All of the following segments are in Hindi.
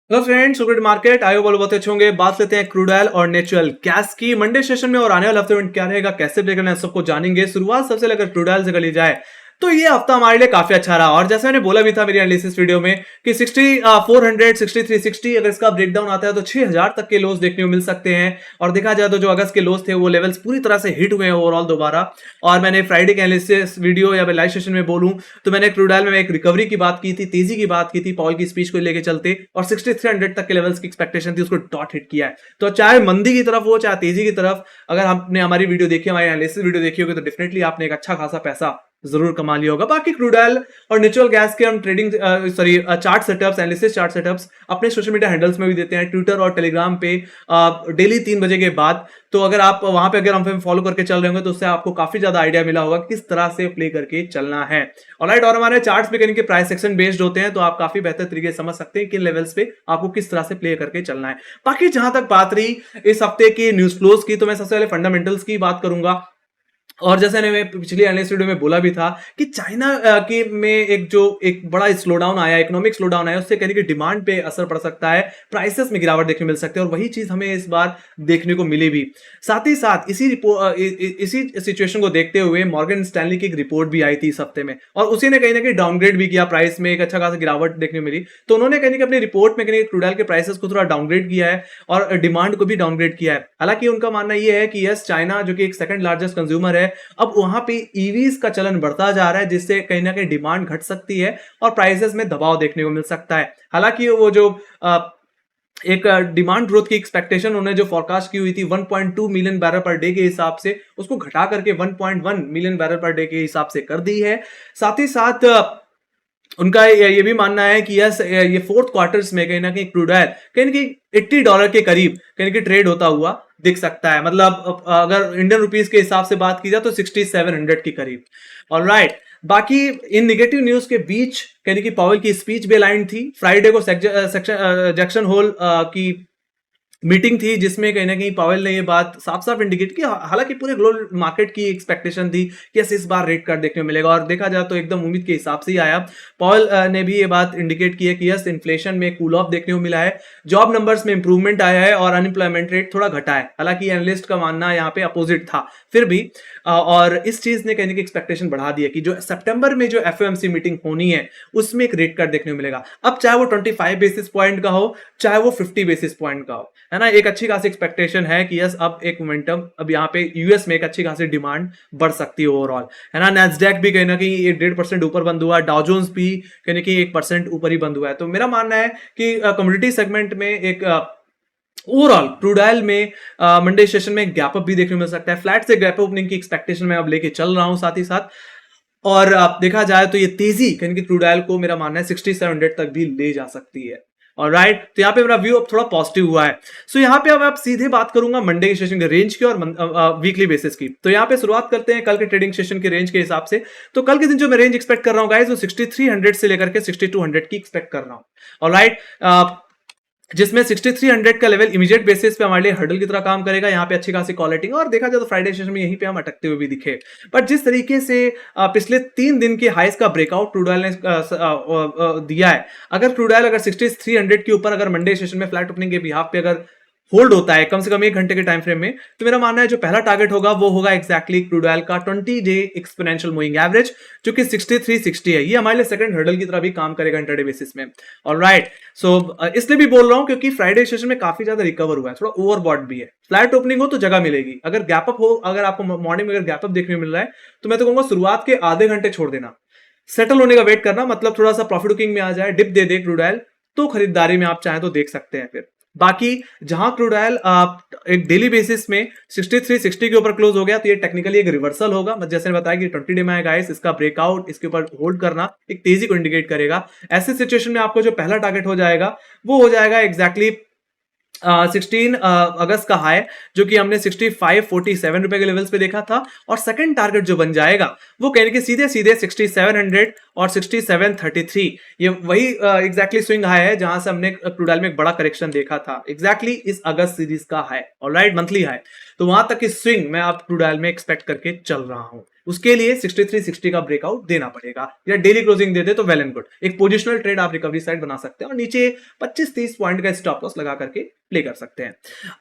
हेलो फ्रेंड्स, सुपर मार्केट आयो बोलो बहुत अच्छे होंगे। बात लेते हैं क्रूड ऑयल और नेचुरल गैस की मंडे सेशन में और आने वाले हफ्ते में क्या रहेगा, कैसे ब्रेक करना है, सबको जानेंगे। शुरुआत सबसे लेकर क्रूड ऑयल से कर ली जाए तो ये हफ्ता हमारे लिए काफी अच्छा रहा और जैसे मैंने बोला भी था मेरी एनालिसिस वीडियो में कि 400 6360 अगर इसका ब्रेकडाउन आता है तो 6000 तक के लोस देखने को मिल सकते हैं। और देखा जाए तो जो अगस्त के लोस थे वो लेवल्स पूरी तरह से हिट हुए हैं ओवरऑल दोबारा। और मैंने फ्राइडे के एनालिसिस वीडियो या लाइव सेशन में बोलूं तो मैंने क्रूड ऑयल में एक रिकवरी की बात की थी, तेजी की बात की थी पॉल की स्पीच को लेकर चलते, और 6300 तक के लेवल्स की एक्सपेक्टेशन थी, उसको डॉट हिट किया है। तो चाहे मंदी की तरफ हो चाहे तेजी की तरफ, अगर आपने हमारी वीडियो देखी, हमारी एनालिसिस वीडियो देखी होगी तो डेफिनेटली आपने एक अच्छा खासा पैसा जरूर कमा लिया होगा। बाकी क्रूड ऑयल और नेचुरल गैस के हम trading chart setups, analysis chart setups अपने सोशल मीडिया हैंडल्स में भी देते हैं, ट्विटर और टेलीग्राम पे डेली 3 बजे के बाद। तो अगर आप वहां पे अगर हम फॉलो करके चल रहे होंगे तो उससे आपको काफी ज्यादा आइडिया मिला होगा किस तरह से प्ले करके चलना है। ऑलराइट, और हमारे चार्ट्स पे कहीं के प्राइस सेक्शन बेस्ड होते हैं तो आप काफी बेहतर तरीके से समझ सकते हैं किन लेवल्स पे आपको किस तरह से प्ले करके चलना है। बाकी जहां तक बात रही इस हफ्ते की न्यूज फ्लोज की, तो मैं सबसे पहले फंडामेंटल्स की बात करूंगा। और जैसे मैं पिछली एनालिसिस वीडियो में बोला भी था कि चाइना की में एक बड़ा स्लोडाउन आया, इकोनॉमिक स्लोडाउन आया, उससे कहने की डिमांड पे असर पड़ सकता है, प्राइसेस में गिरावट देखने को मिल सकती है, और वही चीज हमें इस बार देखने को मिली भी। साथ ही साथ इसी सिचुएशन को देखते हुए मॉर्गन स्टैनली की एक रिपोर्ट भी आई थी इस हफ्ते में, और उसी ने कहीं ना कहीं डाउनग्रेड भी किया, प्राइस में एक अच्छा खासा गिरावट देखने को मिली। तो उन्होंने कहीं अपनी रिपोर्ट में कहीं क्रूड ऑयल के प्राइसेस को थोड़ा डाउनग्रेड किया है और डिमांड को भी डाउनग्रेड किया है। हालांकि उनका मानना यह है कि यस, चाइना जो कि एक सेकंड लार्जेस्ट कंज्यूमर है, अब वहां पे ईवीज का चलन बढ़ता जा रहा है, जिससे कहीं ना कहीं डिमांड घट सकती है और प्राइसेस में दबाव देखने को मिल सकता है। हालांकि वो जो एक डिमांड ग्रोथ की एक्सपेक्टेशन उन्होंने जो फोरकास्ट की हुई थी 1.2 मिलियन बैरल पर डे के हिसाब से, उसको घटा करके 1.1 मिलियन बैरल पर डे के हिसाब से कर दी है। साथ ही साथ उनका ये भी मानना है कि यस, ये फोर्थ क्वार्टर्स में कहीं ना कहीं क्रूड ऑयल कहीं ना कहीं $80 के करीब कहीं ना ट्रेड होता हुआ दिख सकता है। मतलब अगर इंडियन रुपीस के हिसाब से बात की जाए तो 6700 के करीब। ऑलराइट, बाकी इन नेगेटिव न्यूज के बीच कहीं कि पावेल की स्पीच भी अलाइन थी। फ्राइडे को जैक्सन होल की मीटिंग थी जिसमें कहीं ना कहीं पावेल ने ये बात साफ साफ इंडिकेट की। हालांकि पूरे ग्लोबल मार्केट की एक्सपेक्टेशन थी कि इस बार रेट कट देखने को मिलेगा, और देखा जाए तो एकदम उम्मीद के हिसाब से ही आया। पावेल ने भी ये बात इंडिकेट की है कि यस, इन्फ्लेशन में कूल ऑफ देखने को मिला है, जॉब नंबर्स में इंप्रूवमेंट आया है और अनएम्प्लॉयमेंट रेट थोड़ा घटा है। हालांकि एनालिस्ट का मानना यहाँ पे अपोजिट था, फिर भी और इस चीज ने कहने की एक्सपेक्टेशन बढ़ा दी है कि जो सितंबर में जो एफओएमसी मीटिंग होनी है उसमें एक रेट कट देखने को मिलेगा। अब चाहे वो 25 बेसिस पॉइंट का हो चाहे वो 50 बेसिस पॉइंट का हो, है ना, एक अच्छी खासी एक्सपेक्टेशन है कि यस, अब एक मोमेंटम, अब यहाँ पे यूएस में एक अच्छी खासी डिमांड बढ़ सकती है ओवरऑल, है ना। नैस्डैक भी कहीं ना कहीं 1.5% ऊपर बंद हुआ, डाउ जोन्स भी कहीं ना कहीं 1% ऊपर ही बंद हुआ है। तो मेरा मानना है कि कम्युनिटी सेगमेंट में एक ओवरऑल क्रूड ऑयल में मंडे सेशन में गैप अप भी देखने को मिल सकता है। फ्लैट से गैप ओपनिंग की एक्सपेक्टेशन मैं अब लेके चल रहा हूं साथ ही साथ। और आप देखा जाए तो ये तेजी कहीं की क्रूड ऑयल को मेरा मानना है 6700 तक भी ले जा सकती है। ऑलराइट, तो यहाँ पे मेरा व्यू अब थोड़ा पॉजिटिव हुआ है। सो यहाँ पे अब आप सीधे बात करूंगा मंडे के सेशन के रेंज की और वीकली बेसिस की। तो यहाँ पे शुरुआत करते हैं कल के ट्रेडिंग सेशन के रेंज के हिसाब से। तो कल के दिन जो मैं रेंज एक्सपेक्ट कर रहा हूँ गाइस, वो 6300 से लेकर के 6200 की एक्सपेक्ट कर रहा हूँ। ऑलराइट, जिसमें 6300 का लेवल इमीडिएट बेसिस पे हमारे लिए हर्डल की तरह काम करेगा। यहाँ पे अच्छी खासी क्वालिटी, और देखा जाए तो फ्राइडे सेशन में यहीं पे हम अटकते हुए भी दिखे। बट जिस तरीके से पिछले 3 दिन के हाइस का ब्रेकआउट क्रूड ऑयल ने दिया है, अगर क्रूड ऑयल अगर 6300 के ऊपर अगर मंडे सेशन में फ्लैट ओपनिंग के बिहाफ पे अगर होल्ड होता है कम से कम 1 घंटे के टाइम फ्रेम में, तो मेरा मानना है जो पहला टारगेट होगा वो होगा एक्जैक्टली क्रूड ऑयल का 20 डे एक्सपोनेंशियल मूविंग एवरेज, जो कि 6360 है। ये हमारे लिए सेकंड हर्डल की तरह भी काम करेगा इंटरडे बेसिस में। ऑलराइट, सो इसलिए भी बोल रहा हूं क्योंकि फ्राइडे सेशन में काफी ज्यादा रिकवर हुआ है, थोड़ा ओवरबॉट भी है। फ्लैट ओपनिंग हो तो जगह मिलेगी, अगर गैप अप हो, अगर आपको मॉर्निंग में अगर गैप अप देखने को मिल रहा है तो मैं तो कहूंगा शुरुआत के आधे घंटे छोड़ देना, सेटल होने का वेट करना, मतलब थोड़ा सा प्रॉफिट बुकिंग में आ जाए, डिप दे दे क्रूड ऑयल, तो खरीदारी में आप चाहें तो देख सकते हैं। फिर बाकी जहां क्रूड ऑयल एक डेली बेसिस में 6360 के ऊपर क्लोज हो गया तो ये टेक्निकली एक रिवर्सल होगा। जैसे बताया कि 20 डे में आएगा, इसका ब्रेकआउट इसके ऊपर होल्ड करना एक तेजी को इंडिकेट करेगा। ऐसे सिचुएशन में आपको जो पहला टारगेट हो जाएगा वो हो जाएगा एग्जैक्टली 16 अगस्त का हाई, जो कि हमने 6547 रुपए के लेवल्स पे देखा था। और सेकंड टारगेट जो बन जाएगा वो कहने के सीधे सीधे 6700 और 6733, ये वही एग्जैक्टली स्विंग हाई है जहां से हमने क्रूड ऑयल में एक बड़ा करेक्शन देखा था, एग्जैक्टली इस अगस्त सीरीज का हाई, ऑलराइट, मंथली हाई। तो वहां तक की स्विंग मैं आप क्रूड ऑयल में एक्सपेक्ट करके चल रहा हूं। उसके लिए 6360 का ब्रेकआउट देना पड़ेगा, या डेली क्लोजिंग दे दे तो वेल एंड गुड। एक पोजिशनल ट्रेड आप रिकवरी साइड बना सकते हैं और नीचे 25-30 पॉइंट का स्टॉप लॉस लगा करके प्ले कर सकते हैं।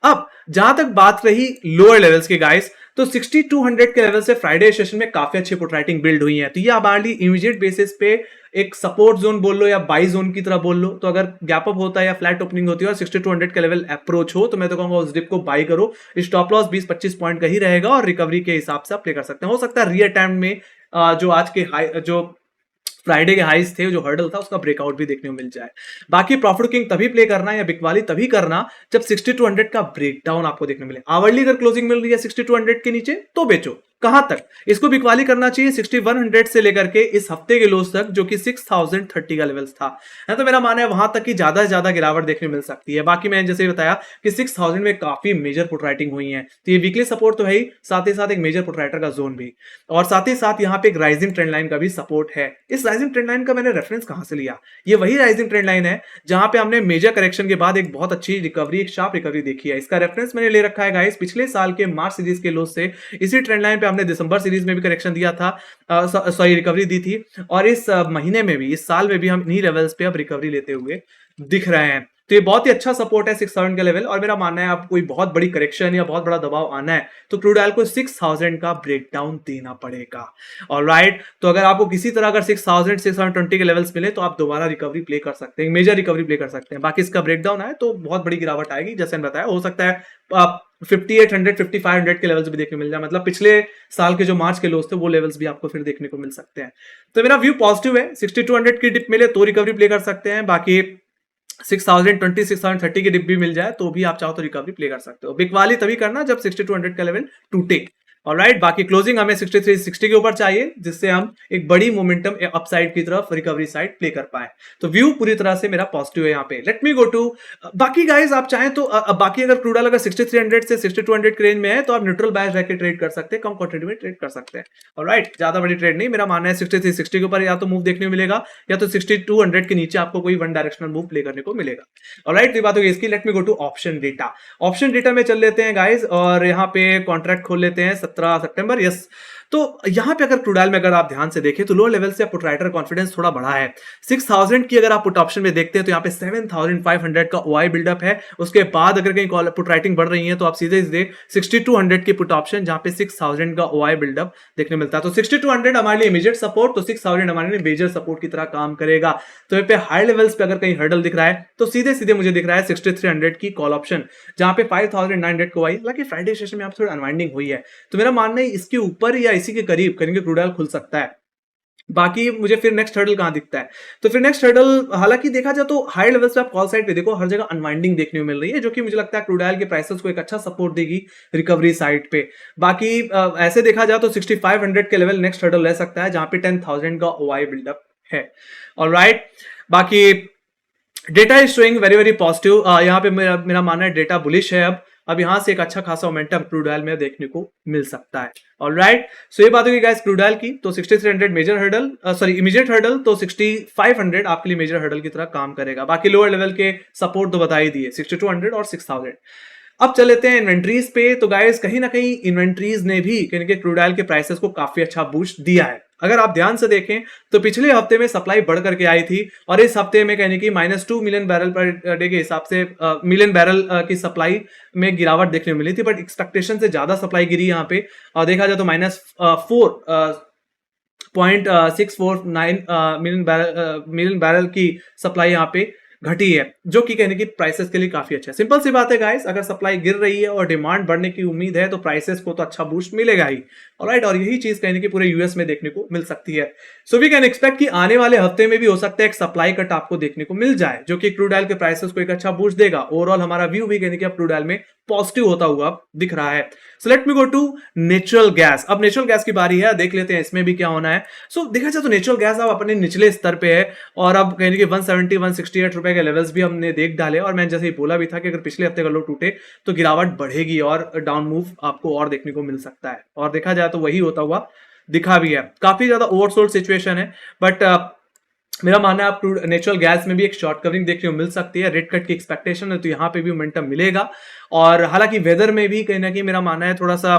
अब जहां तक बात रही लोअर लेवल्स की गाइस, तो 6200 के लेवल से फ्राइडे सेशन में काफी अच्छी पुट राइटिंग बिल्ड हुई है। तो ये हमारी इमीडिएट बेसिस पे एक सपोर्ट जोन बोल लो या बाई जोन की तरह बोल लो। तो अगर गैप अप होता है या फ्लैट ओपनिंग होती है और 6200 के लेवल अप्रोच हो, तो मैं तो कहूंगा उस डिप को बाई करो। स्टॉप लॉस 20-25 पॉइंट का ही रहेगा और रिकवरी के हिसाब से आप प्ले कर सकते हैं। हो सकता है रीअटेम्प्ट में जो आज के हाई, जो फ्राइडे के हाइस थे, जो हर्डल था, उसका ब्रेकआउट भी देखने को मिल जाए। बाकी प्रॉफिट किंग तभी प्ले करना या बिकवाली तभी करना जब 6200 का ब्रेकडाउन आपको देखने मिले। आवरली अगर क्लोजिंग मिल रही है 6200 के नीचे तो बेचो। कहां तक इसको बिकवाली करना चाहिए? 6100 से लेकर के इस हफ्ते के लोस तक, जो कि 6030 का लेवल्स था, है। तो मेरा मानना है वहां तक की ज्यादा से ज्यादा गिरावट देखने मिल सकती है। बाकी मैंने जैसे बताया कि 6000 में काफी मेजर पुट राइटिंग हुई है, तो ये वीकली सपोर्ट तो है ही, साथ ही साथ एक मेजर पुट राइटर का जोन भी, और साथ ही साथ यहाँ पे एक राइजिंग ट्रेंड लाइन का भी सपोर्ट है। इस राइजिंग ट्रेंड लाइन का मैंने रेफरेंस कहां से लिया? ये वही राइजिंग ट्रेंड लाइन है जहां पे हमने मेजर करेक्शन के बाद एक बहुत अच्छी रिकवरी, एक शार्प रिकवरी देखी है। इसका रेफरेंस मैंने ले रखा है गाइस पिछले साल के मार्च सीरीज के लोस से। इसी ट्रेंड लाइन पे हमने दिसंबर सीरीज में भी करेक्शन दिया था, सॉरी रिकवरी दी थी, और इस महीने में भी, इस साल में भी हम इन्हीं लेवल्स पे अब रिकवरी लेते हुए दिख रहे हैं। तो ये बहुत ही अच्छा सपोर्ट है 6000 का लेवल, और मेरा मानना है आप कोई बहुत बड़ी करेक्शन या बहुत बड़ा दबाव आना है तो क्रूड ऑयल को 6000 का ब्रेकडाउन देना पड़ेगा। ऑलराइट, तो अगर आपको किसी तरह अगर 6000 620 के लेवल्स मिले तो आप दोबारा रिकवरी प्ले कर सकते हैं, मेजर रिकवरी प्ले कर सकते हैं। बाकी इसका ब्रेकडाउन आए तो बहुत बड़ी गिरावट आएगी, जैसे मैंने बताया। हो सकता है आप 5800 5500 के लेवल्स भी देखने मिल जाए, मतलब पिछले साल के जो मार्च के लोस थे वो लेवल्स भी आपको फिर देखने को मिल सकते हैं। तो मेरा व्यू पॉजिटिव है। 6200 की डिप मिले तो रिकवरी प्ले कर सकते हैं, बाकी 6020 6030 की डिप भी मिल जाए तो भी आप चाहो तो रिकवरी प्ले कर सकते हो। बिकवाली तभी करना जब 6200 का लेवल टूटे। ऑलराइट, बाकी क्लोजिंग हमें 6360 के ऊपर चाहिए, जिससे हम एक बड़ी मोमेंटम अपसाइड की तरफ रिकवरी साइड प्ले कर पाए। तो व्यू पूरी तरह से मेरा पॉजिटिव है यहाँ पे। लेट मी गो टू बाकी गाइस, आप चाहें तो बाकी अगर क्रूड ऑयल अगर 6300 से 6200 के रेंज में है तो आप न्यूट्रल बायस रह के ट्रेड कर सकते हैं, कम क्वांटिटी में ट्रेड कर सकते हैं। ऑलराइट, ज्यादा बड़ी ट्रेड नहीं। मेरा मानना है 6360 के ऊपर या तो मूव देखने को मिलेगा, या तो 6200 के नीचे आपको कोई वन डायरेक्शनल मूव प्ले करने को मिलेगा। ऑलराइट, ये बात होगी इसकी। Let me go to option data. Option data में चल लेते हैं गाइस, और यहाँ पे कॉन्ट्रैक्ट खोल लेते हैं 17 सितंबर। यस, तो यहां पे अगर क्रूड ऑयल में अगर आप ध्यान से देखें तो लोअर लेवल से पुट राइटर कॉन्फिडेंस थोड़ा बढ़ा है। 6000 की अगर आप पुट ऑप्शन में देखते हैं तो यहाँ पे 7500 का ओआई बिल्डअप है। उसके बाद अगर कहीं पुट राइटिंग बढ़ रही है तो आप सीधे सीधे 6200 की पुट ऑप्शन, जहां पे 6000 का ओआई बिल्डअप देखने मिलता है। तो 6200 हमारे लिए इमीडिएट सपोर्ट, तो 6000 हमारे लिए मेजर सपोर्ट की तरह काम करेगा। तो यहाँ पे हाई लेवल्स पे अगर कहीं हर्डल दिख रहा है तो सीधे सीधे मुझे दिख रहा है 6300 की कॉल ऑप्शन, जहां पे 5900 को आई। हालांकि फ्राइडे सेशन में आप थोड़ी अनवाइंडिंग हुई है, तो मेरा मानना है इसके ऊपर या इसी के करीब करेंगे क्रूड ऑयल खुल सकता है। बाकी मुझे फिर नेक्स्ट हर्डल कहां दिखता है? तो फिर नेक्स्ट हर्डल, हालांकि देखा जाए तो हाई लेवल्स पे आप कॉल साइड पे देखो हर जगह अनवाइंडिंग देखने को मिल रही है, जो कि मुझे लगता है क्रूड ऑयल के प्राइसेस को एक अच्छा सपोर्ट देगी रिकवरी साइड पे। बाकी ऐसे देखा जाए तो 6500 के लेवल नेक्स्ट हर्डल रह सकता है, जहां पे 10000 का ओआई बिल्डअप है। ऑलराइट, बाकी data is showing very very positive. यहाँ पे मेरा मानना है डेटा बुलिश है। अब यहां से एक अच्छा खासा मोमेंटम क्रूड ऑयल में देखने को मिल सकता है। ऑलराइट, सो ये बात होगी गाइस क्रूड ऑयल की। तो 6300 major hurdle, sorry immediate hurdle, तो 6500 आपके लिए मेजर हर्डल की तरह काम करेगा। बाकी लोअर लेवल के सपोर्ट तो बता ही दिए, 6200 और 6000। अब चल लेते हैं इन्वेंट्रीज पे। तो गाइस कहीं ना कहीं इन्वेंट्रीज ने भी क्रूड ऑयल के प्राइसेस को काफी अच्छा बूस्ट दिया है। अगर आप ध्यान से देखें तो पिछले हफ्ते में सप्लाई बढ़ करके आई थी, और इस हफ्ते में -2 मिलियन बैरल पर डे के हिसाब से मिलियन बैरल की सप्लाई में गिरावट देखने को मिली थी। बट एक्सपेक्टेशन से ज्यादा सप्लाई गिरी यहाँ पे, और देखा जाए तो -4.649 मिलियन बैरल की सप्लाई यहाँ पे घटी है, जो कि कहने की प्राइसेस के लिए काफी अच्छा है। सिंपल सी बात है गाइस, अगर सप्लाई गिर रही है और डिमांड बढ़ने की उम्मीद है तो प्राइसेस को तो अच्छा बूस्ट मिलेगा ही। ऑलराइट, और यही चीज कहने की पूरे यूएस में देखने को मिल सकती है। सो वी कैन एक्सपेक्ट कि आने वाले हफ्ते में भी हो सकता है एक सप्लाई कट आपको देखने को मिल जाए, जो कि क्रूड ऑयल के प्राइसेस को एक अच्छा बूस्ट देगा। ओवरऑल हमारा व्यू भी कहने की अब क्रूड ऑयल में पॉजिटिव होता हुआ दिख रहा है। So let me go to natural gas. अब नेचुरल गैस की बारी है, देख लेते हैं इसमें भी क्या होना है। सो देखा जाए तो नेचुरल गैस अब अपने निचले स्तर पे है, और अब कहने की 168 रुपए के लेवल्स भी हमने देख डाले। और मैंने जैसे ही बोला भी था कि अगर पिछले हफ्ते का लो टूटे तो गिरावट बढ़ेगी और डाउन मूव आपको और देखने को मिल सकता है, और देखा जाए तो वही होता हुआ दिखा भी है। काफी ज्यादा ओवरसोल्ड सिचुएशन है, बट मेरा मानना है आप नेचुरल गैस में भी एक शॉर्ट कवरिंग देखने को मिल सकती है। रेट कट की एक्सपेक्टेशन है तो यहाँ पे भी मोमेंटम मिलेगा। और हालांकि वेदर में भी कहीं ना कहीं मेरा मानना है थोड़ा सा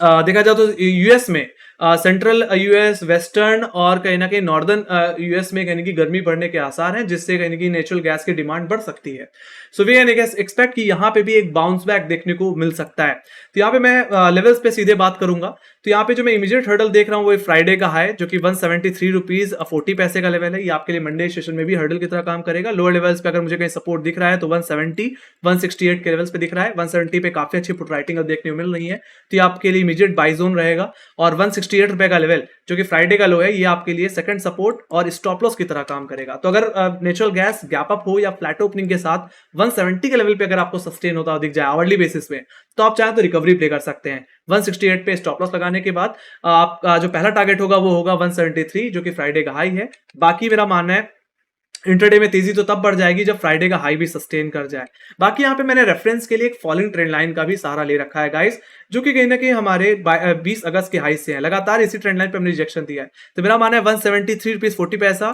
देखा जाए तो यूएस में सेंट्रल यूएस, वेस्टर्न और कहीं ना कहीं नॉर्दर्न यूएस में कहीं की गर्मी बढ़ने के आसार हैं, जिससे कहीं ना कहीं नेचुरल गैस की डिमांड बढ़ सकती है। सो वी कैन एक्सपेक्ट कि यहाँ पे भी एक बाउंस बैक देखने को मिल सकता है। तो यहाँ पे मैं लेवल्स पे सीधे बात करूंगा। तो यहाँ पे जो मैं इमीडिएट हर्डल देख रहा हूँ वो फ्राइडे का हाई जो कि 173 रुपीज 40 पैसे का लेवल है। ये आपके लिए मंडे सेशन में भी हर्डल की तरह काम करेगा। लोअर लेवल्स पे अगर मुझे कहीं सपोर्ट दिख रहा है तो 170 168 के लेवल्स पे दिख रहा है। 170 पे काफी अच्छी पुट राइटिंग देखने को मिल रही है, तो ये आपके लिए इमीडिएट बाई जोन रहेगा। और 168 रुपए का लेवल जो कि फ्राइडे का लो है, ये आपके लिए सेकंड सपोर्ट और स्टॉप लॉस की तरह काम करेगा। तो अगर नेचुरल गैस गैप अप हो या फ्लैट ओपनिंग के साथ 170 के लेवल पे अगर आपको सस्टेन होता दिख जाए आवरली बेसिस पे, तो आप चाहें तो रिकवरी प्ले कर सकते हैं। 168 पे स्टॉप लॉस लगाने के बाद आपका जो पहला टारगेट होगा वो होगा 173 जो कि फ्राइडे का हाई है। बाकी मेरा मानना है इंटरडे में तेजी तो तब बढ़ जाएगी जब फ्राइडे का हाई भी सस्टेन कर जाए। बाकी यहाँ पे मैंने रेफरेंस के लिए एक फॉलिंग ट्रेंड लाइन का भी सहारा ले रखा है गाइस, जो कि कहीं ना कहीं हमारे 20 अगस्त के हाई से है। लगातार इसी ट्रेंड लाइन पे हमने रिजेक्शन दिया है, तो मेरा मानना है 173 रुपीज 40 पैसा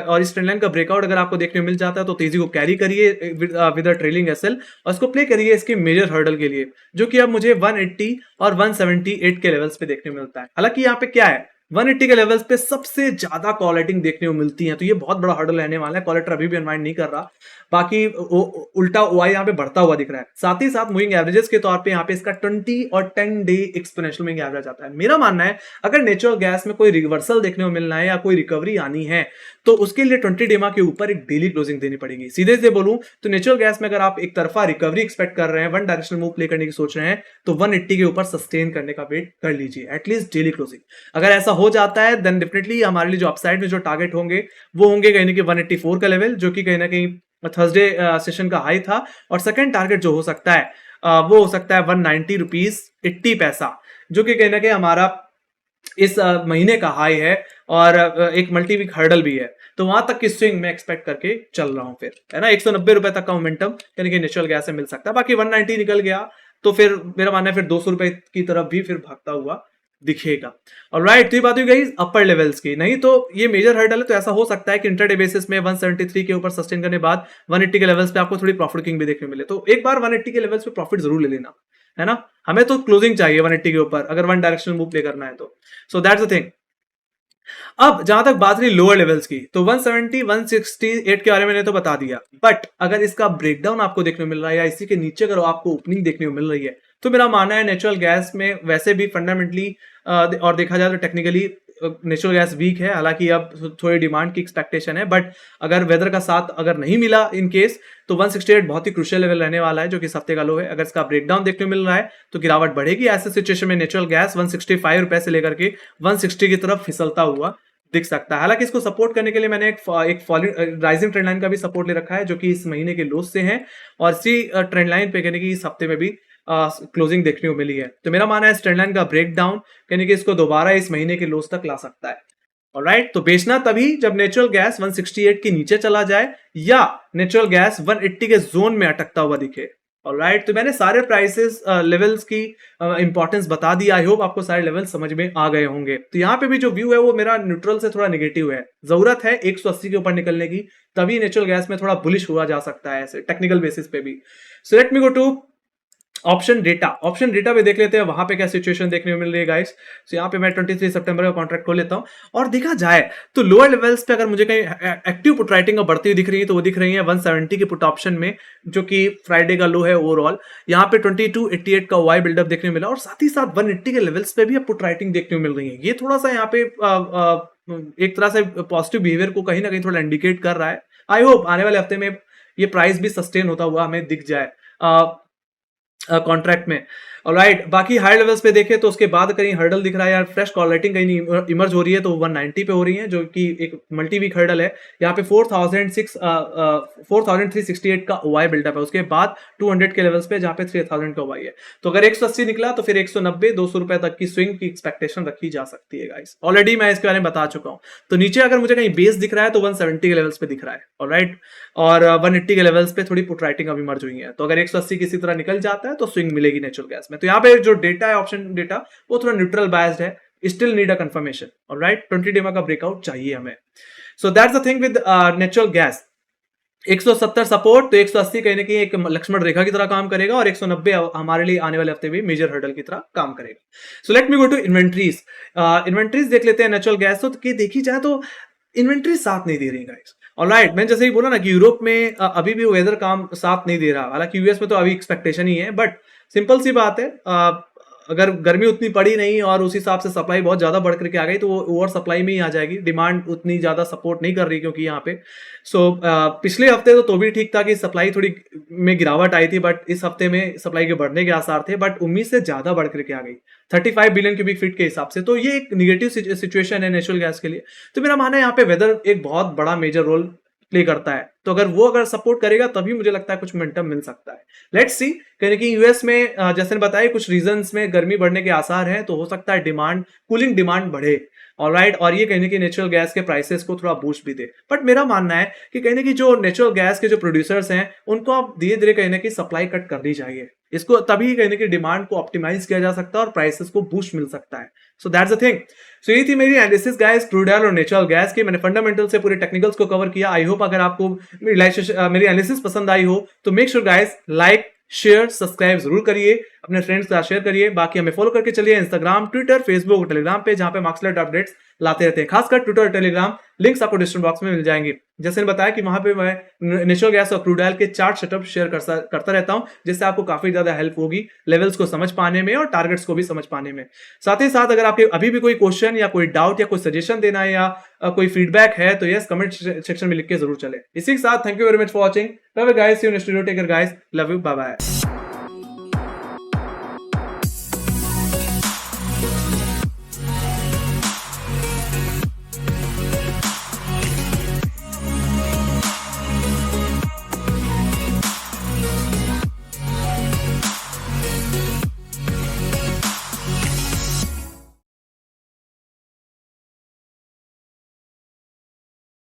और इस ट्रेंड लाइन का ब्रेकआउट अगर आपको देखने को मिल जाता है तो तेजी को कैरी करिए विद अ ट्रेलिंग एसएल और इसको प्ले करिए इसके मेजर हर्डल के लिए, जो कि अब मुझे 180 और 178 के लेवल्स पे देखने को मिलता है। हालांकि यहाँ पे क्या है, 180 के लेवल्स पे सबसे ज्यादा कॉल राइटिंग देखने को मिलती है, तो ये बहुत बड़ा हर्डल रहने वाला है। कॉल राइटर अभी भी अनवाइंड नहीं कर रहा, बाकी उल्टा ओआई यहाँ पे बढ़ता हुआ दिख रहा है। साथ ही साथ मूविंग एवरेजेस के तौर पे यहाँ पे इसका 20 और 10 डे एक्सपोनेंशियल मूविंग एवरेज आता है। मेरा मानना है अगर नेचुरल गैस में कोई रिवर्सल देखने को मिलना है या कोई रिकवरी आनी है तो उसके लिए 20 डेमा के ऊपर एक डेली क्लोजिंग देनी पड़ेगी। सीधे से बोलूं तो नेचुरल गैस में अगर आप एक तरफा रिकवरी एक्सपेक्ट कर रहे हैं, वन डायरेक्शनल मूव प्ले करने की सोच रहे हैं, तो 180 के ऊपर सस्टेन करने का वेट कर लीजिए, एटलीस्ट डेली क्लोजिंग। अगर ऐसा हो जाता है देन डेफिनेटली हमारे लिए जो अपसाइड में जो टारगेट होंगे वो होंगे कहीं ना कहीं 184 का लेवल, जो कि कहीं ना कहीं थर्सडे सेशन का हाई था। और सेकंड टारगेट जो हो सकता है वो हो सकता है 190 रुपीज 80 पैसा, जो कि कहीं ना कहीं हमारा इस महीने का हाई है और एक मल्टी वीक हर्डल भी है। तो वहां तक की स्विंग मैं एक्सपेक्ट करके चल रहा हूं, फिर है ना 190 रुपए तक का मोमेंटम यानी कि नेचुरल गैस से मिल सकता है। बाकी 190 निकल गया तो फिर मेरा मानना है फिर 200 रुपए की तरफ भी फिर भागता हुआ दिखेगा। और राइट, तो ये बात हुई गई अपर लेवल्स की। नहीं तो ये मेजर हर्डल है, तो ऐसा हो सकता है कि इंटरडे बेसिस में 173 के ऊपर सस्टेन करने बाद 180 के लेवल्स पे आपको थोड़ी प्रॉफिट किंग भी देखने मिले, तो एक बार 180 के लेवल्स पे प्रॉफिट जरूर ले लेना, है ना। हमें तो क्लोजिंग चाहिए 180 के ऊपर अगर वन डायरेक्शनल मूव प्ले करना है तो। सो दैट्स द थिंग। अब जहां तक बात रही लोअर लेवल्स की, तो 170 168 के बारे में मैंने तो बता दिया, बट अगर इसका ब्रेकडाउन आपको देखने को मिल रहा है या इसी के नीचे अगर आपको ओपनिंग देखने को मिल रही है, तो मेरा मानना है नेचुरल गैस में वैसे भी फंडामेंटली और देखा जाए तो टेक्निकली नेचुरल गैस वीक है। हालांकि अब थोड़ी डिमांड की एक्सपेक्टेशन है, बट अगर वेदर का साथ अगर नहीं मिला इन केस तो 168 बहुत ही क्रूशियल लेवल रहने वाला है, जो कि इस हफ्ते का लो है। अगर इसका ब्रेकडाउन देखने को मिल रहा है तो गिरावट बढ़ेगी। ऐसे सिचुएशन में नेचुरल गैस 165 रुपए से लेकर के 160 की तरफ फिसलता हुआ दिख सकता है। हालांकि इसको सपोर्ट करने के लिए मैंने एक फॉलिंग राइजिंग ट्रेंड लाइन का भी सपोर्ट ले रखा है, जो कि इस महीने के लोस से है और इसी ट्रेंड लाइन पे कहने की इस हफ्ते में भी क्लोजिंग देखने को मिली है। तो मेरा मानना है इस ट्रेंड लाइन का ब्रेकडाउन कहने की इसको दोबारा इस महीने के लोस तक ला सकता है। ऑलराइट, तो बेचना तभी जब नेचुरल गैस 168 के नीचे चला जाए या नेचुरल गैस 180 के जोन में अटकता हुआ दिखे। ऑलराइट, तो मैंने सारे प्राइसेस लेवल्स की इंपॉर्टेंस बता दी। आई होप आपको सारे लेवल समझ में आ गए होंगे। तो यहाँ पे भी जो व्यू है वो मेरा न्यूट्रल से थोड़ा नेगेटिव है। जरूरत है 180 के ऊपर निकलने की, तभी नेचुरल गैस में थोड़ा बुलिश हुआ जा सकता है ऐसे टेक्निकल बेसिस पे भी। So let me go to option data पे देख लेते हैं वहां पे क्या सिचुएशन देखने को मिल रही है गाइस। तो यहाँ पे मैं 23 सितंबर का कॉन्ट्रैक्ट खोल लेता हूँ और देखा जाए तो लोअर लेवल्स पे अगर मुझे कहीं एक्टिव पुट राइटिंग बढ़ती हुई दिख रही है तो वो दिख रही है 170 के पुट ऑप्शन में, जो कि फ्राइडे का लो है ओवरऑल। यहाँ पे 2288 का वाई बिल्डअप देखने को मिला और साथ ही साथ 180 के लेवल्स पे भी अब पुट राइटिंग देखने को मिल रही है। ये थोड़ा सा यहाँ पे एक तरह से पॉजिटिव बिहेवियर को कहीं ना कहीं थोड़ा इंडिकेट कर रहा है। आई होप आने वाले हफ्ते में ये प्राइस भी सस्टेन होता हुआ हमें दिख जाए कॉन्ट्रैक्ट में। ऑलराइट, बाकी हाई लेवल्स पे देखें तो उसके बाद कहीं हर्डल दिख रहा है यार, फ्रेश कॉल राइटिंग कहीं इमर्ज हो रही है तो 190 पे हो रही है, जो कि एक मल्टी वीक हर्डल है। यहाँ पे 4368 का ओआई बिल्डअप है, उसके बाद 200 के लेवल्स पे जहाँ पे 3000 का ओआई है। तो अगर 180 निकला तो फिर 190 200 रुपए तक की स्विंग की एक्सपेक्टेशन रखी जा सकती है गाइस। ऑलरेडी मैं इसके बारे में बता चुका हूँ। तो नीचे अगर मुझे कहीं बेस दिख रहा है तो 170 के लेवल्स पे दिख रहा है। ऑलराइट, और 180 के लेवल्स पे थोड़ी पुट राइटिंग अभी मर्ज हुई है। तो अगर 180 किसी तरह निकल जाता है तो स्विंग मिलेगी नेचुरल गैस में। तो यहाँ पे जो डेटा है ऑप्शन डेटा वो थोड़ा न्यूट्रल बायस्ड है, still need a confirmation. Alright, 20 डेमा का ब्रेकआउट चाहिए हमें। सो that's the thing with natural gas. 170 support, तो 180 कहीं न कहीं एक लक्ष्मण रेखा की तरह काम करेगा और 190 हमारे लिए आने वाले हफ्ते भी मेजर हर्डल की तरह काम करेगा। So let me go to inventories. Inventories देख लेते हैं नेचुरल गैस तो कि देखी जाए तो इन्वेंटरी साथ नहीं दे रही गाइस। ऑलराइट, मैंने जैसे ही बोला ना कि यूरोप में अभी भी वेदर काम साथ नहीं दे रहा। हालांकि यूएस में तो अभी एक्सपेक्टेशन ही है, बट सिंपल सी बात है, अगर गर्मी उतनी पड़ी नहीं और उस हिसाब से सप्लाई बहुत ज्यादा बढ़ करके आ गई तो वो ओवर सप्लाई में ही आ जाएगी। डिमांड उतनी ज्यादा सपोर्ट नहीं कर रही क्योंकि यहाँ पे पिछले हफ्ते तो भी ठीक था कि सप्लाई थोड़ी में गिरावट आई थी, बट इस हफ्ते में सप्लाई के बढ़ने के आसार थे, बट उम्मीद से ज्यादा बढ़ करके आ गई 35 बिलियन क्यूबिक फीट के हिसाब से। तो ये एक निगेटिव सिचुएशन है नेचुरल गैस के लिए। तो मेरा मानना है यहाँ पे वेदर एक बहुत बड़ा मेजर रोल प्ले करता है। तो अगर सपोर्ट करेगा तभी मुझे लगता है कुछ मोमेंटम मिल सकता है। लेट्स सी, कहीं कि यूएस में जैसे ने बताया कुछ रीजंस में गर्मी बढ़ने के आसार हैं, तो हो सकता है कूलिंग डिमांड बढ़े। ऑलराइट, और ये कहीं कि नेचुरल गैस के प्राइसेस को थोड़ा बूस्ट भी दे। बट मेरा मानना है कि कहीं कि जो नेचुरल गैस के जो प्रोड्यूसर्स हैं उनको अब धीरे धीरे कहीं कि सप्लाई कट करनी चाहिए। इसको तभी कहीं कि डिमांड को ऑप्टिमाइज किया जा सकता है और प्राइसेस को बूस्ट मिल सकता है। So that's the thing. So ये थी मेरी एनालिसिस गाइस क्रूड ऑयल और नेचुरल गैस की। मैंने फंडामेंटल से पूरे टेक्निकल्स को कवर किया। आई होप अगर आपको मेरी एनालिसिस पसंद आई हो तो make sure guys like share subscribe जरूर करिए, अपने फ्रेंड्स के साथ शेयर करिए। बाकी हमें फॉलो करके चलिए इंस्टाग्राम, ट्विटर, फेसबुक और टेलीग्राम पे, जहां पे मार्क्सलेट अपडेट्स लाते रहते हैं। खासकर ट्विटर और टेलीग्राम लिंक्स आपको डिस्क्रिप्शन बॉक्स में मिल जाएंगे। जैसे मैंने बताया कि वहां पे मैं नेचुरल गैस और क्रूड ऑयल के चार्ट सेटअप शेयर करता रहता हूं, जिससे आपको काफी ज्यादा हेल्प होगी लेवल्स को समझ पाने में और टारगेट्स को भी समझ पाने में। साथ ही साथ अगर आपके अभी भी कोई क्वेश्चन या कोई डाउट या कोई सजेशन देना है या कोई फीडबैक है तो यस कमेंट सेक्शन में लिख के जरूर चले। इसी के साथ thank you very much for watching. Bye bye guys, see you next video. Take care guys, love you, bye bye.